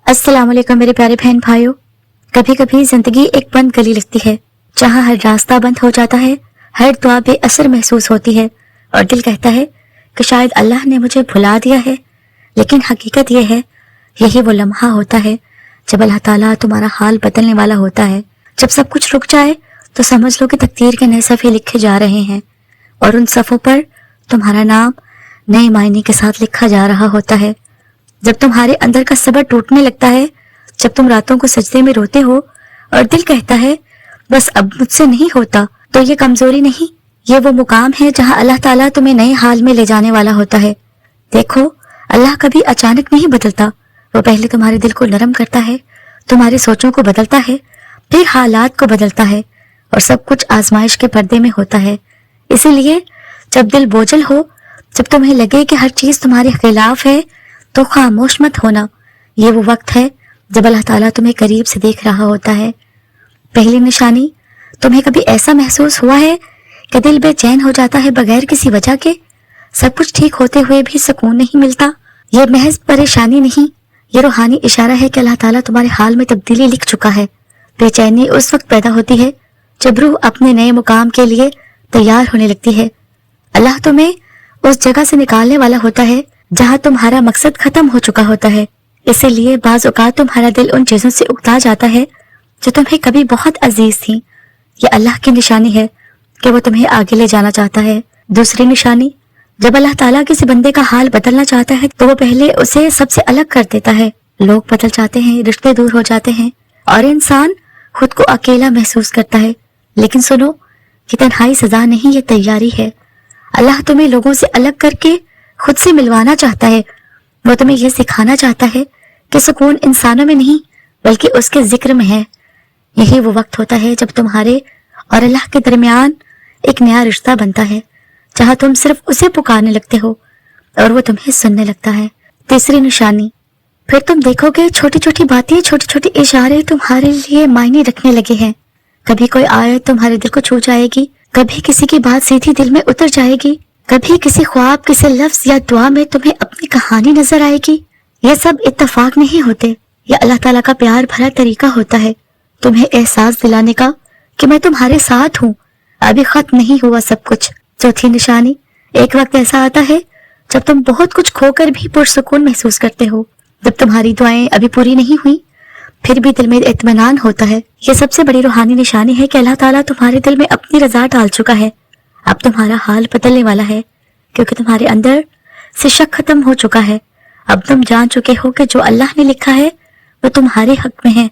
अस्सलाम वालेकुम मेरे प्यारे बहन भाइयों। कभी कभी जिंदगी एक बंद गली लगती है जहाँ हर रास्ता बंद हो जाता है, हर दुआ बेअसर महसूस होती है और दिल कहता है कि शायद अल्लाह ने मुझे भुला दिया है। लेकिन हकीकत यह है, यही वो लम्हा होता है जब अल्लाह ताला तुम्हारा हाल बदलने वाला होता है। जब सब कुछ रुक जाए तो समझ लो कि तकदीर के नए सफ़े लिखे जा रहे हैं और उन सफ़ों पर तुम्हारा नाम नए मायने के साथ लिखा जा रहा होता है। जब तुम्हारे अंदर का सब्र टूटने लगता है, जब तुम रातों को सजदे में रोते हो और दिल कहता है बस अब मुझसे नहीं होता, तो ये कमजोरी नहीं, ये वो मुकाम है जहाँ अल्लाह ताला तुम्हें नए हाल में ले जाने वाला होता है। देखो, अल्लाह कभी अचानक नहीं बदलता, वो पहले तुम्हारे दिल को नरम करता है, तुम्हारी सोचों को बदलता है, फिर हालात को बदलता है और सब कुछ आजमाइश के पर्दे में होता है। इसीलिए जब दिल बोझल हो, जब तुम्हें लगे कि हर चीज तुम्हारे खिलाफ है, तो खामोश मत होना। ये वो वक्त है जब अल्लाह ताला तुम्हें करीब से देख रहा होता है। पहली निशानी, तुम्हें कभी ऐसा महसूस हुआ है कि दिल बेचैन हो जाता है बगैर किसी वजह के? सब कुछ ठीक होते हुए भी सुकून नहीं मिलता। ये महज परेशानी नहीं, ये रूहानी इशारा है कि अल्लाह ताला तुम्हारे हाल में तब्दीली लिख चुका है। बेचैनी उस वक्त पैदा होती है जब रूह अपने नए मुकाम के लिए तैयार होने लगती है। अल्लाह तुम्हें उस जगह से निकालने वाला होता है जहाँ तुम्हारा मकसद खत्म हो चुका होता है। इसीलिए बाज औकात तुम्हारा दिल उन चीजों से उकता जाता है जो तुम्हें कभी बहुत अजीज थी। ये अल्लाह की निशानी है कि वो तुम्हें आगे ले जाना चाहता है। दूसरी निशानी, जब अल्लाह ताला किसी बंदे का हाल बदलना चाहता है तो वो पहले उसे सबसे अलग कर देता है। लोग बदल जाते हैं, रिश्ते दूर हो जाते हैं और इंसान खुद को अकेला महसूस करता है। लेकिन सुनो, कि तन्हाई सजा नहीं, ये तैयारी है। अल्लाह तुम्हें लोगों से अलग करके खुद से मिलवाना चाहता है। वो तुम्हें यह सिखाना चाहता है कि सुकून इंसानों में नहीं बल्कि उसके जिक्र में है। यही वो वक्त होता है जब तुम्हारे और अल्लाह के दरमियान एक नया रिश्ता बनता है, जहाँ तुम सिर्फ उसे पुकारने लगते हो और वो तुम्हें सुनने लगता है। तीसरी निशानी, फिर तुम देखोगे छोटी छोटी बातें, छोटे छोटे इशारे तुम्हारे लिए मायने रखने लगे हैं। कभी कोई आयत तुम्हारे दिल को छू जाएगी, कभी किसी की बात सीधी दिल में उतर जाएगी, कभी किसी ख्वाब, किसी लफ्ज या दुआ में तुम्हें अपनी कहानी नजर आएगी। ये सब इत्तेफाक नहीं होते, ये अल्लाह ताला का प्यार भरा तरीका होता है तुम्हें एहसास दिलाने का कि मैं तुम्हारे साथ हूँ, अभी खत्म नहीं हुआ सब कुछ। चौथी निशानी, एक वक्त ऐसा आता है जब तुम बहुत कुछ खोकर भी पुरसुकून महसूस करते हो। जब तुम्हारी दुआएं अभी पूरी नहीं हुई फिर भी दिल में इत्मीनान होता है। ये सबसे बड़ी रूहानी निशानी है कि अल्लाह ताला तुम्हारे दिल में अपनी रजा डाल चुका है। अब तुम्हारा हाल बदलने वाला है क्योंकि तुम्हारे अंदर से शक खत्म हो चुका है। अब तुम जान चुके हो कि जो अल्लाह ने लिखा है वो तुम्हारे हक में है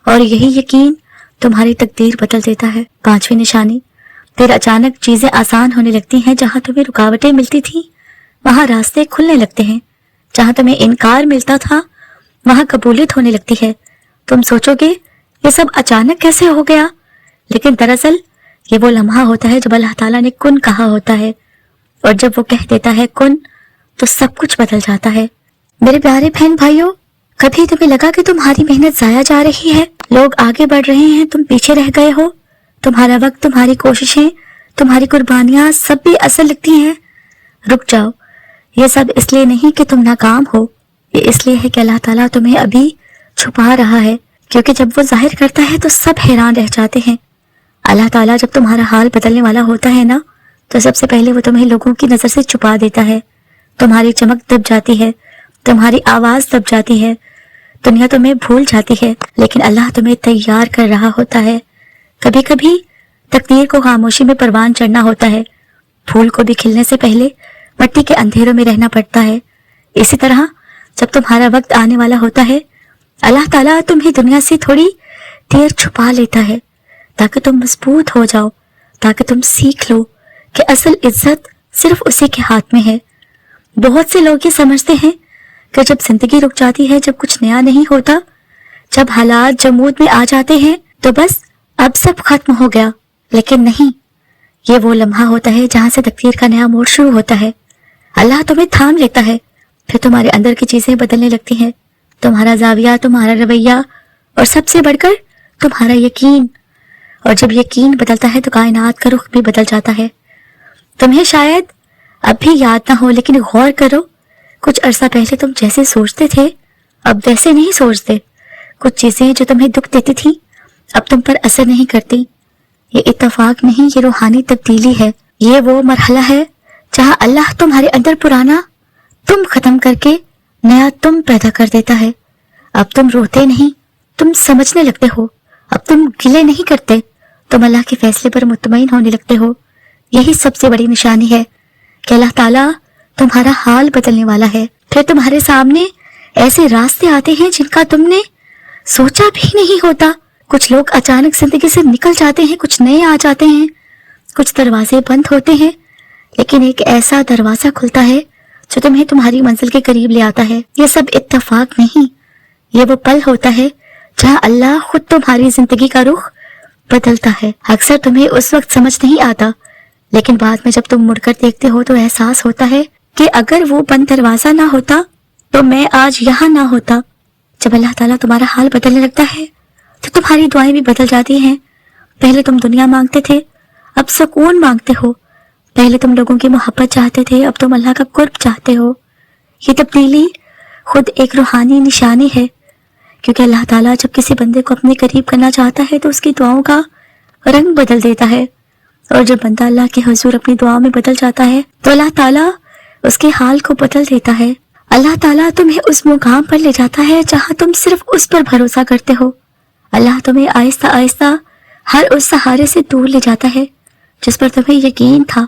और यही यकीन तुम्हारी तकदीर बदल देता है। पांचवी निशानी, फिर अचानक चीजें आसान होने लगती हैं। जहां तुम्हें रुकावटें मिलती थी वहां रास्ते खुलने लगते हैं। जहां तुम्हें इनकार मिलता था वहां कबूलियत होने लगती है। तुम सोचोगे ये सब अचानक कैसे हो गया, लेकिन दरअसल ये वो लम्हा होता है जब अल्लाह ताला ने कुन कहा होता है और जब वो कह देता है कुन तो सब कुछ बदल जाता है। मेरे प्यारे बहन भाइयों, कभी तुम्हें लगा कि तुम्हारी मेहनत जाया जा रही है, लोग आगे बढ़ रहे हैं, तुम पीछे रह गए हो? तुम्हारा वक्त, तुम्हारी कोशिशें, तुम्हारी कुर्बानियां सब भी असर लगती हैं? रुक जाओ, ये सब इसलिए नहीं कि तुम नाकाम हो, ये इसलिए है कि अल्लाह ताला तुम्हें अभी छुपा रहा है, क्योंकि जब वो जाहिर करता है तो सब हैरान रह जाते हैं। अल्लाह ताला जब तुम्हारा हाल बदलने वाला होता है ना, तो सबसे पहले वो तुम्हें लोगों की नजर से छुपा देता है। तुम्हारी चमक दब जाती है, तुम्हारी आवाज दब जाती है, दुनिया तुम्हें भूल जाती है, लेकिन अल्लाह तुम्हें तैयार कर रहा होता है। कभी कभी तकदीर को खामोशी में परवान चढ़ना होता है। फूल को भी खिलने से पहले मिट्टी के अंधेरों में रहना पड़ता है। इसी तरह जब तुम्हारा वक्त आने वाला होता है, अल्लाह ताला तुम्हें दुनिया से थोड़ी देर छुपा लेता है ताकि तुम मजबूत हो जाओ, ताकि तुम सीख लो कि असल इज्जत सिर्फ उसी के हाथ में है। बहुत से लोग ये समझते हैं कि जब जिंदगी रुक जाती है, जब कुछ नया नहीं होता, जब हालात जमूद में आ जाते हैं तो बस अब सब खत्म हो गया। लेकिन नहीं, ये वो लम्हा होता है जहां से तकदीर का नया मोड़ शुरू होता है। अल्लाह तुम्हें थाम लेता है, फिर तुम्हारे अंदर की चीजें बदलने लगती हैं, तुम्हारा जाविया, तुम्हारा रवैया और सबसे बढ़कर तुम्हारा यकीन। और जब यकीन बदलता है तो कायनात का रुख भी बदल जाता है। तुम्हें शायद अब भी याद ना हो, लेकिन गौर करो, कुछ अरसा पहले तुम जैसे सोचते थे अब वैसे नहीं सोचते। कुछ चीजें जो तुम्हें दुख देती थी अब तुम पर असर नहीं करती। ये इत्तेफाक नहीं, ये रूहानी तब्दीली है। ये वो मरहला है जहाँ अल्लाह तुम्हारे अंदर पुराना तुम खत्म करके नया तुम पैदा कर देता है। अब तुम रोते नहीं, तुम समझने लगते हो। अब तुम गिले नहीं करते, तुम अल्लाह के फैसले पर मुतमईन होने लगते हो। यही सबसे बड़ी निशानी है कि अल्लाह ताला तुम्हारा हाल बदलने वाला है। फिर तुम्हारे सामने ऐसे रास्ते आते हैं जिनका तुमने सोचा भी नहीं होता। कुछ लोग अचानक जिंदगी से निकल जाते हैं, कुछ नए आ जाते हैं, कुछ दरवाजे बंद होते हैं, लेकिन एक ऐसा दरवाजा खुलता है जो तुम्हें तुम्हारी मंजिल के करीब ले आता है। ये सब इत्तेफाक नहीं, ये वो पल होता है जहाँ अल्लाह खुद तुम्हारी जिंदगी का रुख बदलता है। अक्सर तुम्हें उस वक्त समझ नहीं आता, लेकिन बाद में जब तुम मुड़कर देखते हो तो एहसास होता है कि अगर वो बंद दरवाजा ना होता तो मैं आज यहाँ ना होता। जब अल्लाह ताला तुम्हारा हाल बदलने लगता है तो तुम्हारी दुआएं भी बदल जाती हैं। पहले तुम दुनिया मांगते थे, अब सुकून मांगते हो। पहले तुम लोगों की मोहब्बत चाहते थे, अब तुम अल्लाह का कुर्ब चाहते हो। ये तब्दीली खुद एक रूहानी निशानी है, क्योंकि अल्लाह ताला जब किसी बंदे को अपने करीब करना चाहता है तो उसकी दुआओं का रंग बदल देता है। और जब बंदा अल्लाह के हुजूर अपनी दुआओं में बदल जाता है तो अल्लाह ताला उसके हाल को बदल देता है। अल्लाह ताला तुम्हें उस मुकाम पर ले जाता है जहां तुम सिर्फ उस पर भरोसा करते हो। अल्लाह तुम्हें आहिस्ता आहिस्ता हर उस सहारे से दूर ले जाता है जिस पर तुम्हें यकीन था,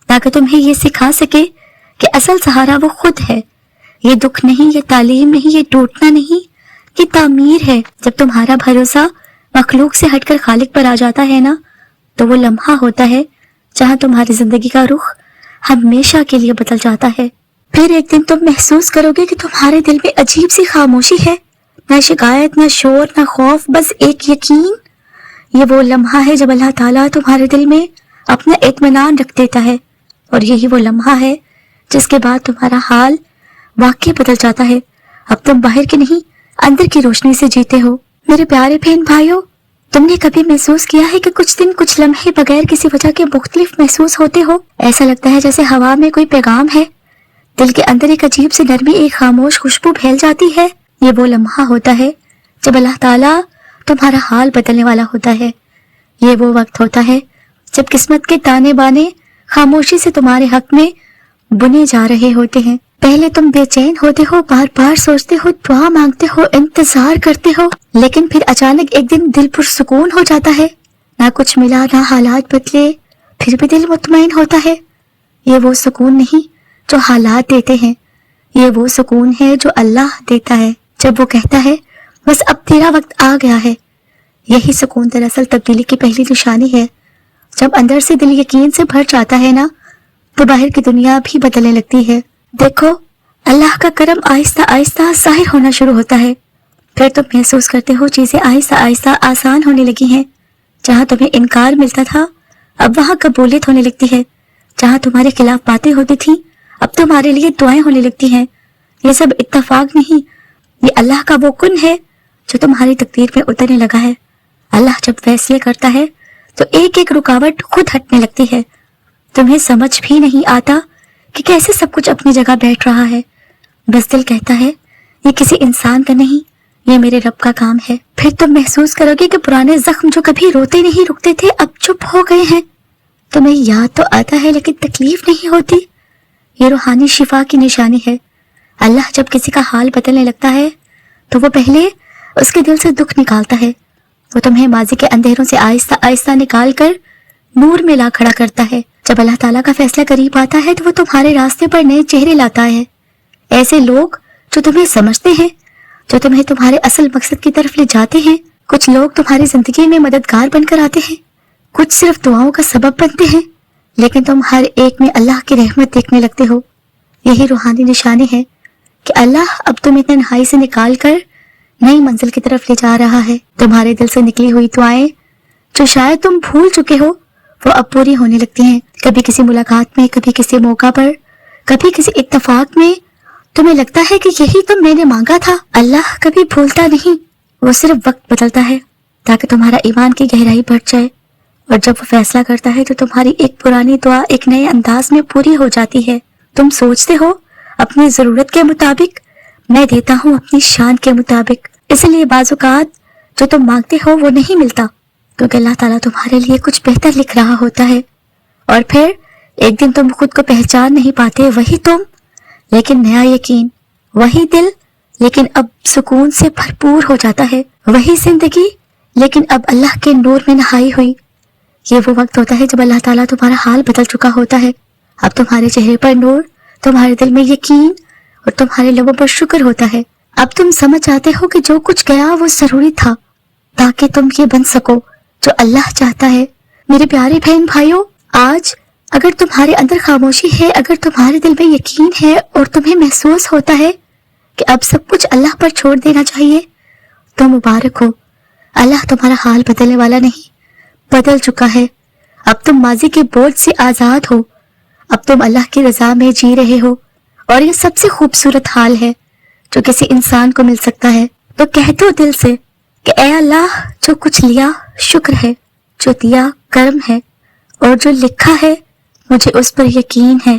ताकि तुम्हें ये सिखा सके कि असल सहारा वो खुद है। ये दुख नहीं, ये तालीम नहीं, ये टूटना नहीं, ये तामीर है। जब तुम्हारा भरोसा मखलूक से हटकर खालिक पर आ जाता है ना, तो वो लम्हा होता है जहां तुम्हारी जिंदगी का रुख हमेशा के लिए बदल जाता है। फिर एक दिन तुम महसूस करोगे कि तुम्हारे दिल में अजीब सी खामोशी है, न शिकायत, न शोर, न खौफ, बस एक यकीन। ये वो लम्हा है जब अल्लाह ताला तुम्हारे दिल में अपना इत्मीनान रख देता है, और यही वो लम्हा है जिसके बाद तुम्हारा हाल वाकई बदल जाता है। अब तुम बाहर की नहीं, अंदर की रोशनी से जीते हो। मेरे प्यारे बहन भाइयों, तुमने कभी महसूस किया है कि कुछ दिन, कुछ लम्हे बगैर किसी वजह के मुख्तलिफ महसूस होते हो? ऐसा लगता है जैसे हवा में कोई पैगाम है, दिल के अंदर एक अजीब सी नरमी, एक खामोश खुशबू फैल जाती है। ये वो लम्हा होता है जब अल्लाह ताला तुम्हारा हाल बदलने वाला होता है। ये वो वक्त होता है जब किस्मत के ताने बाने खामोशी से तुम्हारे हक में बुने जा रहे होते हैं। पहले तुम बेचैन होते हो, बार बार सोचते हो, दुआ मांगते हो, इंतजार करते हो, लेकिन फिर अचानक एक दिन दिल पुरसुकून हो जाता है। ना कुछ मिला, ना हालात बदले, फिर भी दिल मुतमईन होता है। ये वो सुकून नहीं जो हालात देते हैं, ये वो सुकून है जो अल्लाह देता है जब वो कहता है बस अब तेरा वक्त आ गया है। यही सुकून दरअसल तब्दीली की पहली निशानी है। जब अंदर से दिल यकीन से भर जाता है ना, तो बाहर की दुनिया भी बदलने लगती है। देखो, अल्लाह का करम आहिस्ता आहिस्ता जाहिर होना शुरू होता है। फिर तुम महसूस करते हो चीजें आहिस्ता आहिस्ता आसान होने लगी हैं। जहां तुम्हें इनकार मिलता था, अब वहां कबूलियत होने लगती है। जहां तुम्हारे खिलाफ बातें होती थी, अब तुम्हारे लिए दुआएं होने लगती हैं। ये सब इत्तेफाक नहीं, ये अल्लाह का वो कुन है जो तुम्हारी तकदीर में उतरने लगा है। अल्लाह जब फैसले करता है तो एक एक रुकावट खुद हटने लगती है। तुम्हें समझ भी नहीं आता कि कैसे सब कुछ अपनी जगह बैठ रहा है। बस दिल कहता है ये किसी इंसान का नहीं, ये मेरे रब का काम है। फिर तुम महसूस करोगे कि पुराने जख्म जो कभी रोते नहीं रुकते थे अब चुप हो गए हैं। तुम्हें याद तो आता है लेकिन तकलीफ नहीं होती। ये रूहानी शिफा की निशानी है। अल्लाह जब किसी का हाल बदलने लगता है तो वो पहले उसके दिल से दुख निकालता है। वो तुम्हें माजी के अंधेरों से आहिस्ता आहिस्ता निकाल कर नूर में ला खड़ा करता है। जब अल्लाह ताला का फैसला करीब आता है तो वो तुम्हारे रास्ते पर नए चेहरे लाता है। ऐसे लोग जो तुम्हें समझते हैं, जो तुम्हें तुम्हारे असल मकसद की तरफ ले जाते हैं। कुछ लोग तुम्हारी जिंदगी में मददगार बनकर आते हैं, कुछ सिर्फ दुआओं का सबब बनते हैं, लेकिन तुम हर एक में अल्लाह की रहमत देखने लगते हो। यही रूहानी निशानी है कि अल्लाह अब तुम्हें तन्हाई से निकाल कर नई मंजिल की तरफ ले जा रहा है। तुम्हारे दिल से निकली हुई दुआएं जो शायद तुम भूल चुके हो, वो अब पूरी होने लगती हैं। कभी किसी मुलाकात में, कभी किसी मौका पर, कभी किसी इत्तेफाक में तुम्हें लगता है कि यही तो मैंने मांगा था। अल्लाह कभी भूलता नहीं, वो सिर्फ वक्त बदलता है ताकि तुम्हारा ईमान की गहराई बढ़ जाए। और जब वो फैसला करता है तो तुम्हारी एक पुरानी दुआ एक नए अंदाज में पूरी हो जाती है। तुम सोचते हो अपनी जरूरत के मुताबिक, میں دیتا ہوں اپنی شان کے مطابق، اس لیے بعض اوقات جو تم مانگتے ہو وہ نہیں ملتا، کیونکہ اللہ تعالیٰ تمہارے لیے کچھ بہتر لکھ رہا ہوتا ہے۔ اور پھر ایک دن تم خود کو پہچان نہیں پاتے، وہی تم لیکن نیا یقین، وہی دل لیکن اب سکون سے بھرپور ہو جاتا ہے، وہی زندگی لیکن اب اللہ کے نور میں نہائی ہوئی۔ یہ وہ وقت ہوتا ہے جب اللہ تعالیٰ تمہارا حال بدل چکا ہوتا ہے، اب تمہارے چہرے پر نور، تمہارے دل میں یقین اور تمہارے لبوں پر شکر ہوتا ہے۔ اب تم سمجھ جاتے ہو کہ جو کچھ گیا وہ ضروری تھا تاکہ تم یہ بن سکو جو اللہ چاہتا ہے۔ میرے پیارے بہن بھائیوں، آج اگر تمہارے اندر خاموشی ہے، اگر تمہارے دل میں یقین ہے اور تمہیں محسوس ہوتا ہے کہ اب سب کچھ اللہ پر چھوڑ دینا چاہیے، تو مبارک ہو، اللہ تمہارا حال بدلنے والا نہیں، بدل چکا ہے۔ اب تم ماضی کے بوجھ سے آزاد ہو، اب تم اللہ کی رضا میں جی رہے ہو، اور یہ سب سے خوبصورت حال ہے جو کسی انسان کو مل سکتا ہے۔ تو کہہ دو دل سے کہ اے اللہ، جو کچھ لیا شکر ہے، جو دیا کرم ہے، اور جو لکھا ہے مجھے اس پر یقین ہے۔